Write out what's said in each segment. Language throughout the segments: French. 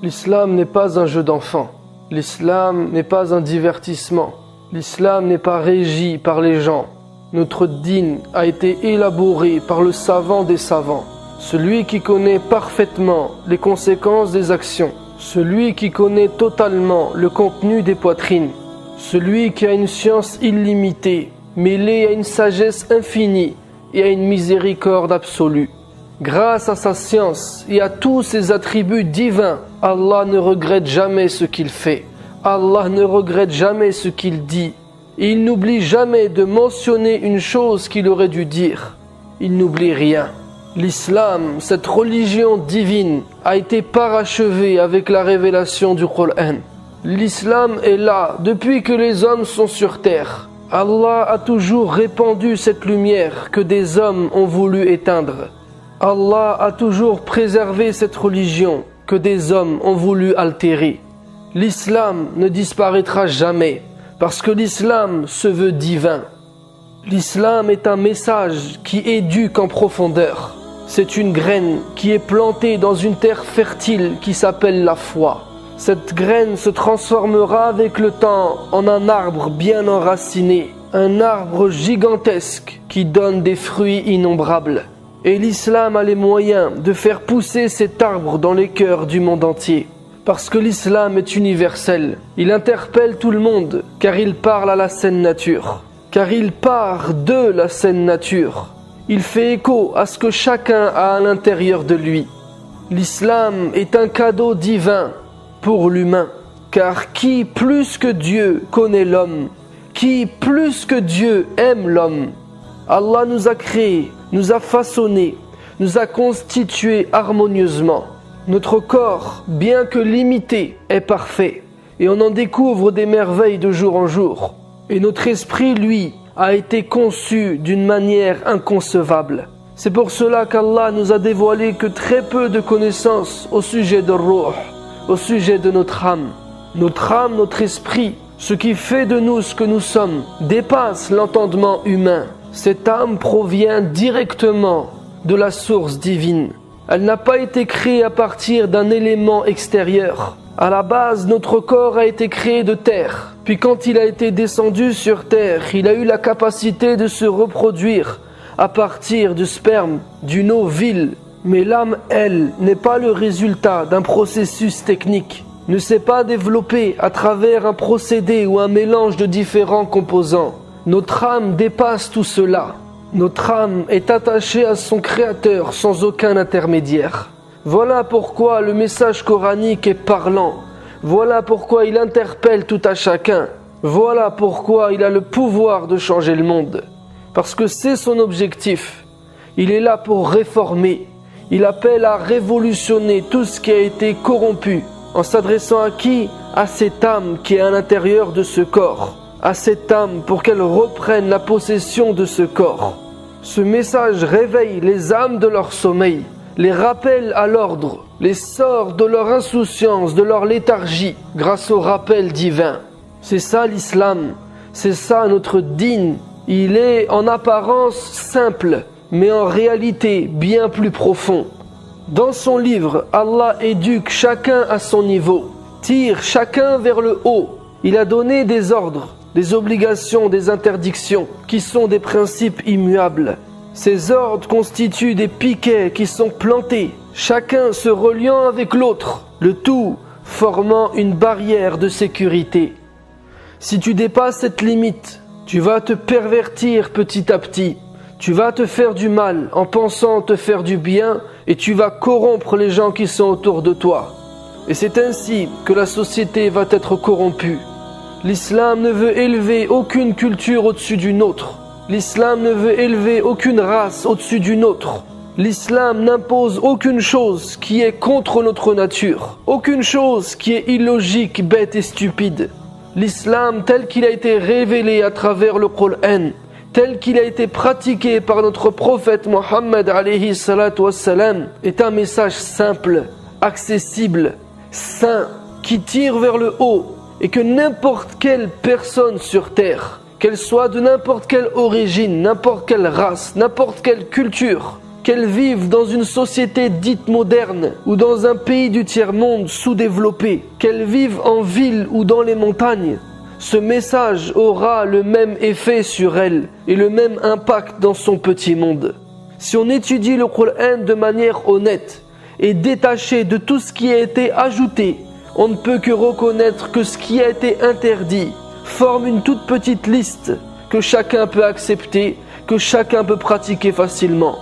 L'islam n'est pas un jeu d'enfant. L'islam n'est pas un divertissement. L'islam n'est pas régi par les gens. Notre dîn a été élaboré par le savant des savants, celui qui connaît parfaitement les conséquences des actions, celui qui connaît totalement le contenu des poitrines, celui qui a une science illimitée, mêlée à une sagesse infinie et à une miséricorde absolue. Grâce à sa science et à tous ses attributs divins, Allah ne regrette jamais ce qu'il fait. Allah ne regrette jamais ce qu'il dit. Et il n'oublie jamais de mentionner une chose qu'il aurait dû dire. Il n'oublie rien. L'islam, cette religion divine, a été parachevée avec la révélation du Coran. L'islam est là depuis que les hommes sont sur terre. Allah a toujours répandu cette lumière que des hommes ont voulu éteindre. Allah a toujours préservé cette religion que des hommes ont voulu altérer. L'islam ne disparaîtra jamais parce que l'islam se veut divin. L'islam est un message qui éduque en profondeur. C'est une graine qui est plantée dans une terre fertile qui s'appelle la foi. Cette graine se transformera avec le temps en un arbre bien enraciné, un arbre gigantesque qui donne des fruits innombrables. Et l'islam a les moyens de faire pousser cet arbre dans les cœurs du monde entier. Parce que l'islam est universel. Il interpelle tout le monde, car il parle à la saine nature. Car il part de la saine nature. Il fait écho à ce que chacun a à l'intérieur de lui. L'islam est un cadeau divin pour l'humain. Car qui plus que Dieu connaît l'homme? Qui plus que Dieu aime l'homme? Allah nous a créés, nous a façonnés, nous a constitués harmonieusement. Notre corps, bien que limité, est parfait et on en découvre des merveilles de jour en jour. Et notre esprit, lui, a été conçu d'une manière inconcevable. C'est pour cela qu'Allah nous a dévoilé que très peu de connaissances au sujet de Ruh, au sujet de notre âme. Notre âme, notre esprit, ce qui fait de nous ce que nous sommes, dépasse l'entendement humain. Cette âme provient directement de la source divine. Elle n'a pas été créée à partir d'un élément extérieur. À la base, notre corps a été créé de terre. Puis quand il a été descendu sur terre, il a eu la capacité de se reproduire à partir du sperme, d'une eau vile. Mais l'âme, elle, n'est pas le résultat d'un processus technique, ne s'est pas développée à travers un procédé ou un mélange de différents composants. Notre âme dépasse tout cela. Notre âme est attachée à son Créateur sans aucun intermédiaire. Voilà pourquoi le message coranique est parlant. Voilà pourquoi il interpelle tout à chacun. Voilà pourquoi il a le pouvoir de changer le monde. Parce que c'est son objectif. Il est là pour réformer. Il appelle à révolutionner tout ce qui a été corrompu. En s'adressant à qui? À cette âme qui est à l'intérieur de ce corps. À cette âme pour qu'elle reprenne la possession de ce corps. Ce message réveille les âmes de leur sommeil, les rappelle à l'ordre, les sort de leur insouciance, de leur léthargie, grâce au rappel divin. C'est ça l'islam, c'est ça notre dîn. Il est en apparence simple, mais en réalité bien plus profond. Dans son livre, Allah éduque chacun à son niveau, tire chacun vers le haut. Il a donné des ordres, des obligations, des interdictions, qui sont des principes immuables. Ces ordres constituent des piquets qui sont plantés, chacun se reliant avec l'autre, le tout formant une barrière de sécurité. Si tu dépasses cette limite, tu vas te pervertir petit à petit, tu vas te faire du mal en pensant te faire du bien et tu vas corrompre les gens qui sont autour de toi. Et c'est ainsi que la société va être corrompue. L'islam ne veut élever aucune culture au-dessus d'une autre. L'islam ne veut élever aucune race au-dessus d'une autre. L'islam n'impose aucune chose qui est contre notre nature, aucune chose qui est illogique, bête et stupide. L'islam tel qu'il a été révélé à travers le Coran, tel qu'il a été pratiqué par notre prophète Mohammed alayhi salatu wassalam, est un message simple, accessible, sain, qui tire vers le haut et que n'importe quelle personne sur terre, qu'elle soit de n'importe quelle origine, n'importe quelle race, n'importe quelle culture, qu'elles vivent dans une société dite moderne ou dans un pays du tiers-monde sous-développé, qu'elles vivent en ville ou dans les montagnes, ce message aura le même effet sur elles et le même impact dans son petit monde. Si on étudie le Coran de manière honnête et détachée de tout ce qui a été ajouté, on ne peut que reconnaître que ce qui a été interdit forme une toute petite liste que chacun peut accepter, que chacun peut pratiquer facilement.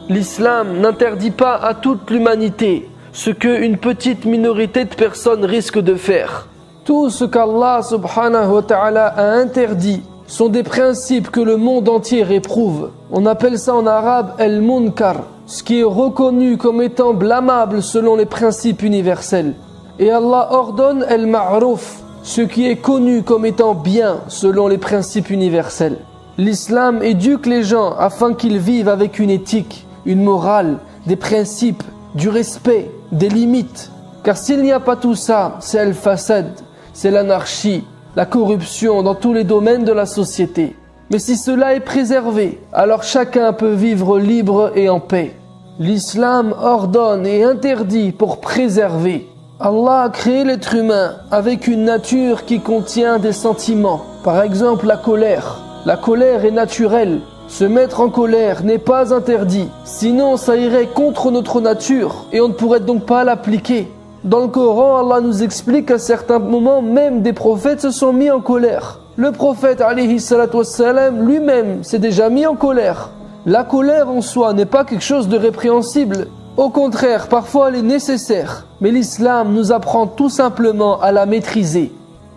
L'islam n'interdit pas à toute l'humanité ce qu'une petite minorité de personnes risquent de faire. Tout ce qu'Allah subhanahu wa ta'ala a interdit sont des principes que le monde entier réprouve. On appelle ça en arabe al-munkar, ce qui est reconnu comme étant blâmable selon les principes universels. Et Allah ordonne al-ma'ruf, ce qui est connu comme étant bien selon les principes universels. L'islam éduque les gens afin qu'ils vivent avec une éthique, une morale, des principes, du respect, des limites. Car s'il n'y a pas tout ça, c'est al-fasad, c'est l'anarchie, la corruption dans tous les domaines de la société. Mais si cela est préservé, alors chacun peut vivre libre et en paix. L'islam ordonne et interdit pour préserver. Allah a créé l'être humain avec une nature qui contient des sentiments. Par exemple, la colère. La colère est naturelle. Se mettre en colère n'est pas interdit. Sinon, ça irait contre notre nature et on ne pourrait donc pas l'appliquer. Dans le Coran, Allah nous explique qu'à certains moments, même des prophètes se sont mis en colère. Le prophète alayhi salatu wassalam lui-même s'est déjà mis en colère. La colère en soi n'est pas quelque chose de répréhensible. Au contraire, parfois elle est nécessaire. Mais l'islam nous apprend tout simplement à la maîtriser.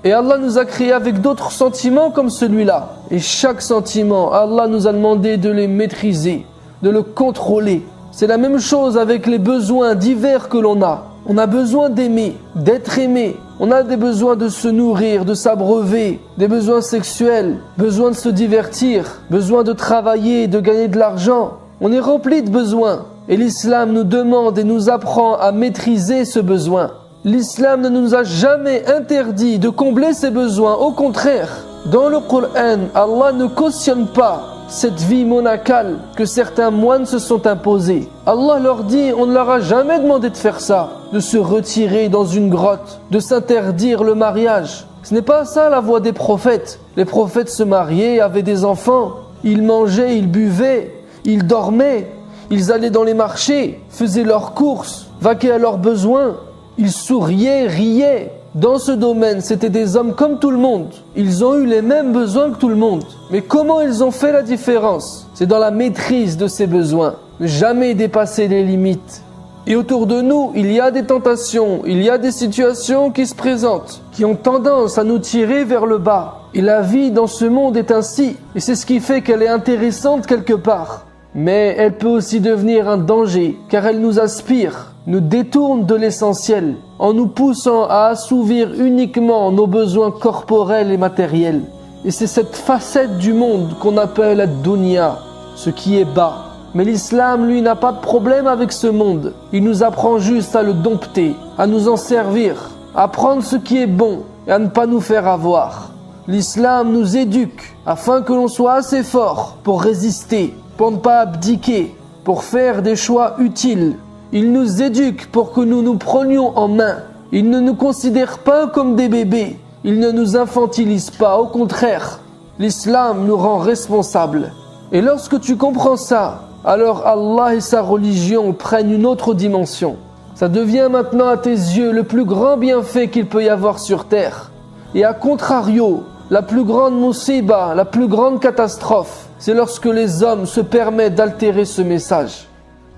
Et Allah nous a créés avec d'autres sentiments comme celui-là. Et chaque sentiment, Allah nous a demandé de les maîtriser, de le contrôler. C'est la même chose avec les besoins divers que l'on a. On a besoin d'aimer, d'être aimé. On a des besoins de se nourrir, de s'abreuver, des besoins sexuels, besoin de se divertir, besoin de travailler, de gagner de l'argent. On est rempli de besoins. Et l'islam nous demande et nous apprend à maîtriser ce besoin. L'islam ne nous a jamais interdit de combler ces besoins. Au contraire, dans le Coran, Allah ne cautionne pas cette vie monacale que certains moines se sont imposés. Allah leur dit, on ne leur a jamais demandé de faire ça, de se retirer dans une grotte, de s'interdire le mariage. Ce n'est pas ça la voie des prophètes. Les prophètes se mariaient, avaient des enfants, ils mangeaient, ils buvaient, ils dormaient, ils allaient dans les marchés, faisaient leurs courses, vaquaient à leurs besoins, ils souriaient, riaient. Dans ce domaine, c'était des hommes comme tout le monde. Ils ont eu les mêmes besoins que tout le monde. Mais comment ils ont fait la différence? C'est dans la maîtrise de ces besoins. Ne jamais dépasser les limites. Et autour de nous, il y a des tentations, il y a des situations qui se présentent, qui ont tendance à nous tirer vers le bas. Et la vie dans ce monde est ainsi. Et c'est ce qui fait qu'elle est intéressante quelque part. Mais elle peut aussi devenir un danger, car elle nous aspire, nous détourne de l'essentiel, en nous poussant à assouvir uniquement nos besoins corporels et matériels. Et c'est cette facette du monde qu'on appelle la dunya, ce qui est bas. Mais l'islam, lui, n'a pas de problème avec ce monde. Il nous apprend juste à le dompter, à nous en servir, à prendre ce qui est bon et à ne pas nous faire avoir. L'islam nous éduque afin que l'on soit assez fort pour résister, pour ne pas abdiquer, pour faire des choix utiles. Il nous éduque pour que nous nous prenions en main. Il ne nous considère pas comme des bébés. Il ne nous infantilise pas, au contraire. L'islam nous rend responsables. Et lorsque tu comprends ça, alors Allah et sa religion prennent une autre dimension. Ça devient maintenant à tes yeux le plus grand bienfait qu'il peut y avoir sur terre. Et à contrario, la plus grande musiba, la plus grande catastrophe, c'est lorsque les hommes se permettent d'altérer ce message.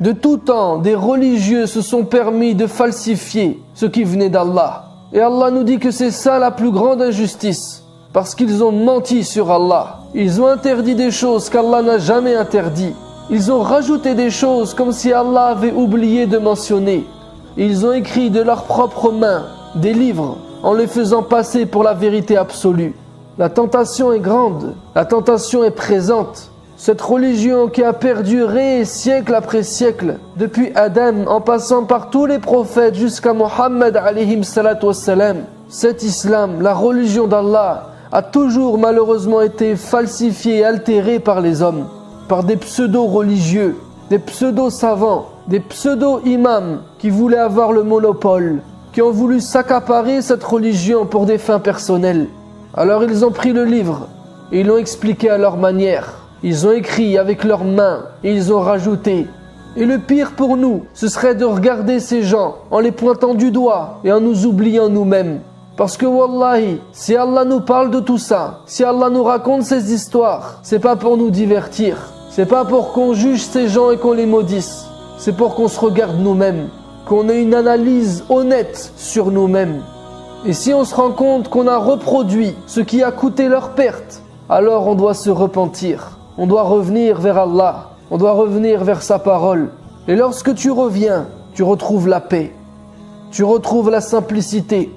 De tout temps, des religieux se sont permis de falsifier ce qui venait d'Allah. Et Allah nous dit que c'est ça la plus grande injustice. Parce qu'ils ont menti sur Allah. Ils ont interdit des choses qu'Allah n'a jamais interdites. Ils ont rajouté des choses comme si Allah avait oublié de mentionner. Ils ont écrit de leurs propres mains des livres en les faisant passer pour la vérité absolue. La tentation est grande, la tentation est présente. Cette religion qui a perduré siècle après siècle, depuis Adam en passant par tous les prophètes jusqu'à Mohammed alayhi salatu wassalam, cet islam, la religion d'Allah, a toujours malheureusement été falsifiée et altérée par les hommes, par des pseudo-religieux des pseudo-savants, des pseudo-imams qui voulaient avoir le monopole, qui ont voulu s'accaparer cette religion pour des fins personnelles. Alors ils ont pris le livre et ils l'ont expliqué à leur manière. Ils ont écrit avec leurs mains et ils ont rajouté. Et le pire pour nous, ce serait de regarder ces gens en les pointant du doigt et en nous oubliant nous-mêmes. Parce que wallahi, si Allah nous parle de tout ça, si Allah nous raconte ces histoires, c'est pas pour nous divertir. C'est pas pour qu'on juge ces gens et qu'on les maudisse. C'est pour qu'on se regarde nous-mêmes, qu'on ait une analyse honnête sur nous-mêmes. Et si on se rend compte qu'on a reproduit ce qui a coûté leur perte, alors on doit se repentir. On doit revenir vers Allah. On doit revenir vers sa parole. Et lorsque tu reviens, tu retrouves la paix. Tu retrouves la simplicité.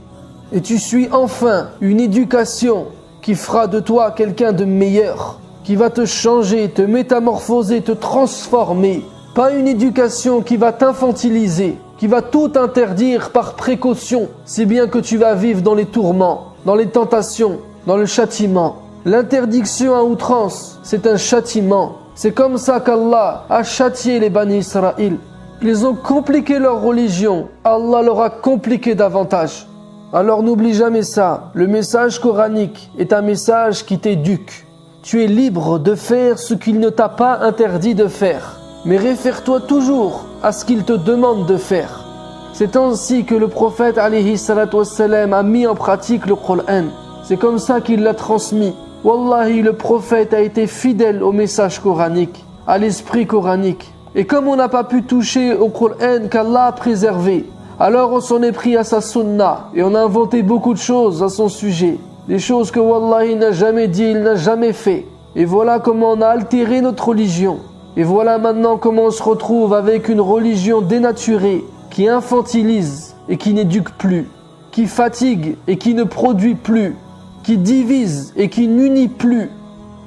Et tu suis enfin une éducation qui fera de toi quelqu'un de meilleur, qui va te changer, te métamorphoser, te transformer. Pas une éducation qui va t'infantiliser, qui va tout interdire par précaution, si bien que tu vas vivre dans les tourments, dans les tentations, dans le châtiment. L'interdiction à outrance, c'est un châtiment. C'est comme ça qu'Allah a châtié les Bani Israël. Ils ont compliqué leur religion, Allah leur a compliqué davantage. Alors n'oublie jamais ça, le message coranique est un message qui t'éduque. Tu es libre de faire ce qu'il ne t'a pas interdit de faire, mais réfère-toi toujours à ce qu'il te demande de faire. C'est ainsi que le prophète alayhi salatu wassalam a mis en pratique le Coran. C'est comme ça qu'il l'a transmis. Wallahi, le prophète a été fidèle au message coranique, à l'esprit coranique. Et comme on n'a pas pu toucher au Coran qu'Allah a préservé, alors on s'en est pris à sa sunna et on a inventé beaucoup de choses à son sujet. Des choses que Wallahi n'a jamais dit, il n'a jamais fait. Et voilà comment on a altéré notre religion. Et voilà maintenant comment on se retrouve avec une religion dénaturée, qui infantilise et qui n'éduque plus, qui fatigue et qui ne produit plus, qui divise et qui n'unit plus.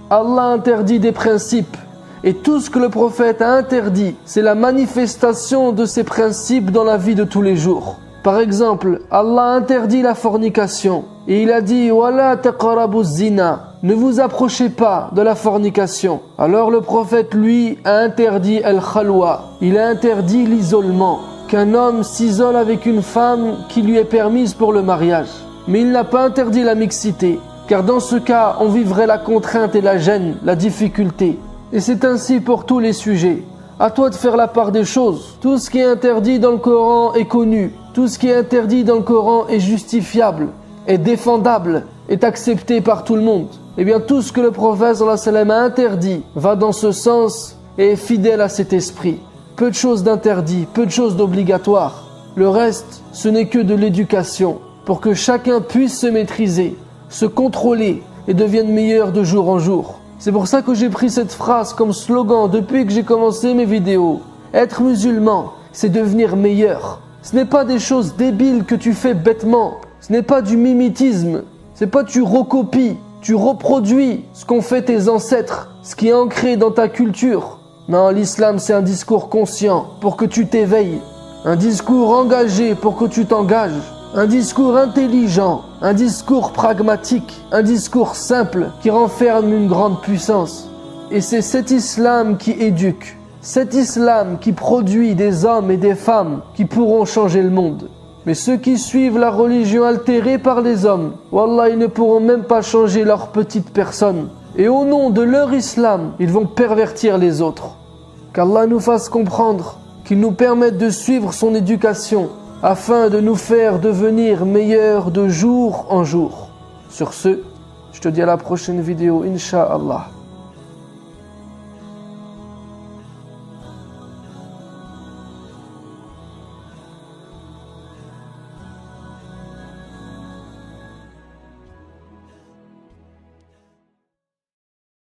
Allah interdit des principes. Et tout ce que le prophète a interdit, c'est la manifestation de ces principes dans la vie de tous les jours. Par exemple, Allah a interdit la fornication. Et il a dit « Wala taqrabu zina » ne vous approchez pas de la fornication. Alors le prophète, lui, a interdit al-khalwa. Il a interdit l'isolement. Qu'un homme s'isole avec une femme qui lui est permise pour le mariage. Mais il n'a pas interdit la mixité. Car dans ce cas, on vivrait la contrainte et la gêne, la difficulté. Et c'est ainsi pour tous les sujets. À toi de faire la part des choses. Tout ce qui est interdit dans le Coran est connu. Tout ce qui est interdit dans le Coran est justifiable, est défendable, est accepté par tout le monde. Eh bien tout ce que le prophète sallallahu alayhi wa sallam a interdit va dans ce sens et est fidèle à cet esprit. Peu de choses d'interdit, peu de choses d'obligatoire. Le reste, ce n'est que de l'éducation pour que chacun puisse se maîtriser, se contrôler et devienne meilleur de jour en jour. C'est pour ça que j'ai pris cette phrase comme slogan depuis que j'ai commencé mes vidéos. Être musulman, c'est devenir meilleur. Ce n'est pas des choses débiles que tu fais bêtement. Ce n'est pas du mimétisme. C'est pas tu recopies, tu reproduis ce qu'ont fait tes ancêtres, ce qui est ancré dans ta culture. Non, l'islam c'est un discours conscient pour que tu t'éveilles. Un discours engagé pour que tu t'engages. Un discours intelligent, un discours pragmatique, un discours simple qui renferme une grande puissance. Et c'est cet islam qui éduque, cet islam qui produit des hommes et des femmes qui pourront changer le monde. Mais ceux qui suivent la religion altérée par les hommes, wallah, ils ne pourront même pas changer leur petite personne. Et au nom de leur islam, ils vont pervertir les autres. Qu'Allah nous fasse comprendre, qu'il nous permette de suivre son éducation, afin de nous faire devenir meilleurs de jour en jour. Sur ce, je te dis à la prochaine vidéo, Inch'Allah.